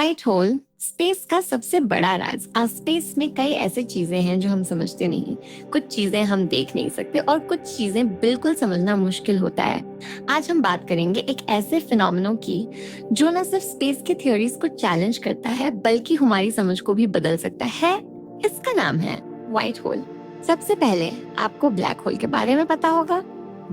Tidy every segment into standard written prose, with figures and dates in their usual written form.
White hole space का सबसे बड़ा राज। आज स्पेस में कई ऐसी चीजें हैं जो हम समझते नहीं। कुछ चीजें हम देख नहीं सकते और कुछ चीजें बिल्कुल समझना मुश्किल होता है। आज हम बात करेंगे एक ऐसे फिनोमेनो की जो न सिर्फ स्पेस की थ्योरीज को चैलेंज करता है बल्कि हमारी समझ को भी बदल सकता है। इसका नाम है व्हाइट होल। सबसे पहले आपको ब्लैक होल के बारे में पता होगा।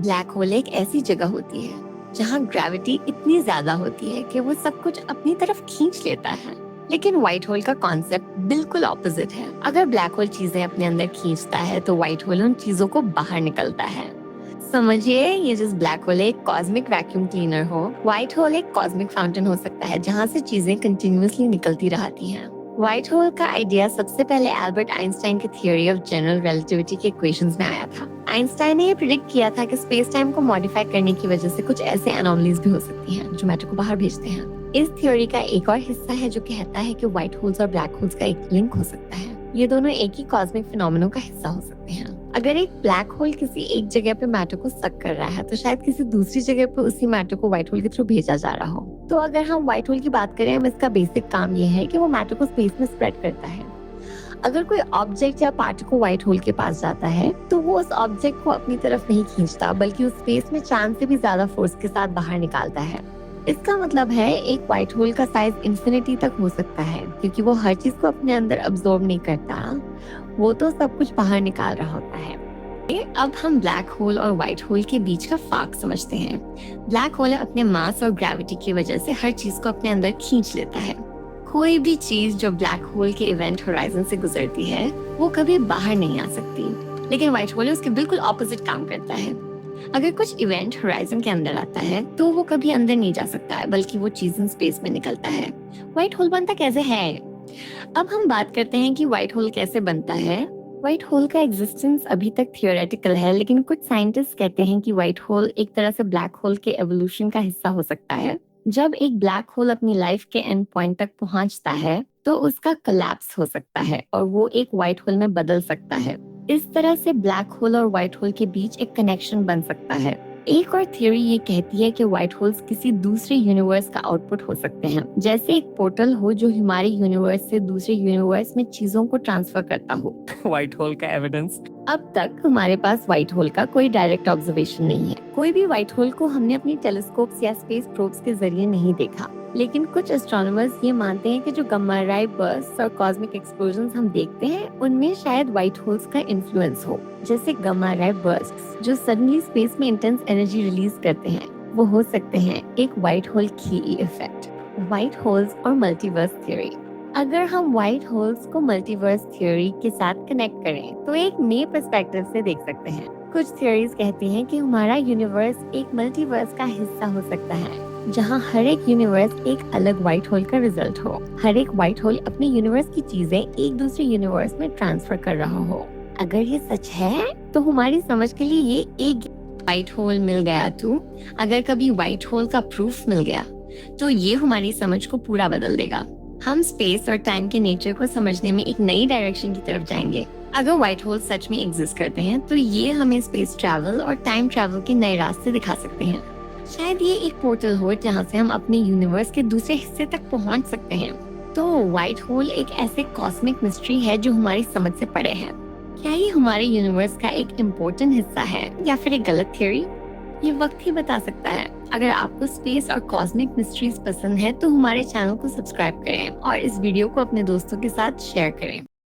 ब्लैक होल एक ऐसी जगह होती है जहाँ ग्रेविटी इतनी ज्यादा होती है कि वो सब कुछ अपनी तरफ खींच लेता है। लेकिन व्हाइट होल का कॉन्सेप्ट बिल्कुल ऑपोजिट है। अगर ब्लैक होल चीजें अपने अंदर खींचता है तो व्हाइट होल उन चीजों को बाहर निकलता है। समझिए, ये जिस ब्लैक होल एक कॉस्मिक वैक्यूम क्लीनर हो, व्हाइट होल एक कॉस्मिक फाउंटेन हो सकता है जहाँ से चीजें कंटिन्यूअसली निकलती रहती हैं। व्हाइट होल का आइडिया सबसे पहले एल्बर्ट आइंस्टाइन की थ्योरी ऑफ जनरल रिलेटिविटी के इक्वेशंस में आया था। आइंस्टाइन ने ये प्रिडिक्ट किया था कि स्पेस टाइम को मॉडिफाई करने की वजह से कुछ ऐसे एनोमलीज भी हो सकती हैं जो मैटर को बाहर भेजते हैं। इस थ्योरी का एक और हिस्सा है जो कहता है कि व्हाइट होल्स और ब्लैक होल्स का एक लिंक हो सकता है। ये दोनों एक ही कॉस्मिक फिनोमेनो का हिस्सा हो सकते हैं। अगर एक ब्लैक होल किसी एक जगह पे मैटर को सक कर रहा है तो शायद किसी दूसरी जगह पे उसी मैटर को व्हाइट होल के थ्रू भेजा जा रहा हो। तो अगर हम व्हाइट होल की बात करें, हम इसका बेसिक काम ये है कि वो मैटर को स्पेस में स्प्रेड करता है। अगर कोई ऑब्जेक्ट या पार्टिकल व्हाइट होल के पास जाता है तो वो उस ऑब्जेक्ट को अपनी तरफ नहीं खींचता बल्कि उस स्पेस में चांद से भी ज्यादा फोर्स के साथ बाहर निकालता है। इसका मतलब है एक व्हाइट होल का साइज इंफिनिटी तक हो सकता है क्योंकि वो हर चीज को अपने अंदर अब्सॉर्ब नहीं करता, वो तो सब कुछ बाहर निकाल रहा होता है। अब हम ब्लैक होल और व्हाइट होल के बीच का फर्क समझते हैं। ब्लैक होल अपने मास और ग्रेविटी की वजह से हर चीज को अपने अंदर खींच लेता है। कोई भी चीज जो ब्लैक होल के इवेंट होराइजन से गुजरती है वो कभी बाहर नहीं आ सकती। लेकिन व्हाइट होल उसके बिल्कुल ऑपोजिट काम करता है। अगर कुछ इवेंट होराइजन के अंदर आता है तो वो कभी अंदर नहीं जा सकता है बल्कि वो चीज स्पेस में निकलता है। व्हाइट होल बनता कैसे है? अब हम बात करते हैं कि व्हाइट होल कैसे बनता है। व्हाइट होल का एग्जिस्टेंस अभी तक थियोरेटिकल है, लेकिन कुछ साइंटिस्ट कहते हैं कि व्हाइट होल एक तरह से ब्लैक होल के एवोल्यूशन का हिस्सा हो सकता है। जब एक ब्लैक होल अपनी लाइफ के एंड पॉइंट तक पहुंचता है तो उसका कोलैप्स हो सकता है और वो एक व्हाइट होल में बदल सकता है। इस तरह से ब्लैक होल और व्हाइट होल के बीच एक कनेक्शन बन सकता है। एक और थ्योरी ये कहती है कि व्हाइट होल्स किसी दूसरे यूनिवर्स का आउटपुट हो सकते हैं, जैसे एक पोर्टल हो जो हमारे यूनिवर्स से दूसरे यूनिवर्स में चीजों को ट्रांसफर करता हो। व्हाइट होल का एविडेंस। अब तक हमारे पास व्हाइट होल का कोई डायरेक्ट ऑब्जर्वेशन नहीं है। कोई भी व्हाइट होल को हमने अपनी टेलीस्कोप्स या स्पेस प्रोब्स के जरिए नहीं देखा, लेकिन कुछ एस्ट्रोनॉमर्स ये मानते हैं कि जो गम्मा रे बर्स्ट और कॉस्मिक एक्सप्लोजन्स हम देखते हैं उनमें शायद व्हाइट होल्स का इन्फ्लुएंस हो। जैसे गम्मा रे बर्स्ट जो सडनली स्पेस में इंटेंस एनर्जी रिलीज करते हैं, वो हो सकते हैं एक व्हाइट होल की इफेक्ट। व्हाइट होल्स और मल्टीवर्स थ्योरी। अगर हम व्हाइट होल्स को मल्टीवर्स थ्योरी के साथ कनेक्ट करें तो एक नए पर्सपेक्टिव से देख सकते हैं। कुछ थ्योरीज कहती हैं कि हमारा यूनिवर्स एक मल्टीवर्स का हिस्सा हो सकता है जहां हर एक यूनिवर्स एक अलग व्हाइट होल का रिजल्ट हो। हर एक व्हाइट होल अपने यूनिवर्स की चीजें एक दूसरे यूनिवर्स में ट्रांसफर कर रहा हो। अगर ये सच है तो हमारी समझ के लिए ये एक व्हाइट होल मिल गया तो अगर कभी व्हाइट होल का प्रूफ मिल गया तो ये हमारी समझ को पूरा बदल देगा। हम स्पेस और टाइम के नेचर को समझने में एक नई डायरेक्शन की तरफ जाएंगे। अगर व्हाइट होल सच में एग्जिस्ट करते हैं तो ये हमें स्पेस ट्रैवल और टाइम ट्रैवल के नए रास्ते दिखा सकते हैं। शायद ये एक पोर्टल हो जहाँ से हम अपने यूनिवर्स के दूसरे हिस्से तक पहुँच सकते हैं। तो व्हाइट होल एक ऐसे कॉस्मिक मिस्ट्री है जो हमारी समझ से परे है। क्या ये हमारे यूनिवर्स का एक इम्पोर्टेंट हिस्सा है या फिर एक गलत थ्योरी? ये वक्त ही बता सकता है। अगर आपको स्पेस और कॉस्मिक मिस्ट्रीज पसंद है तो हमारे चैनल को सब्सक्राइब करें और इस वीडियो को अपने दोस्तों के साथ शेयर करें।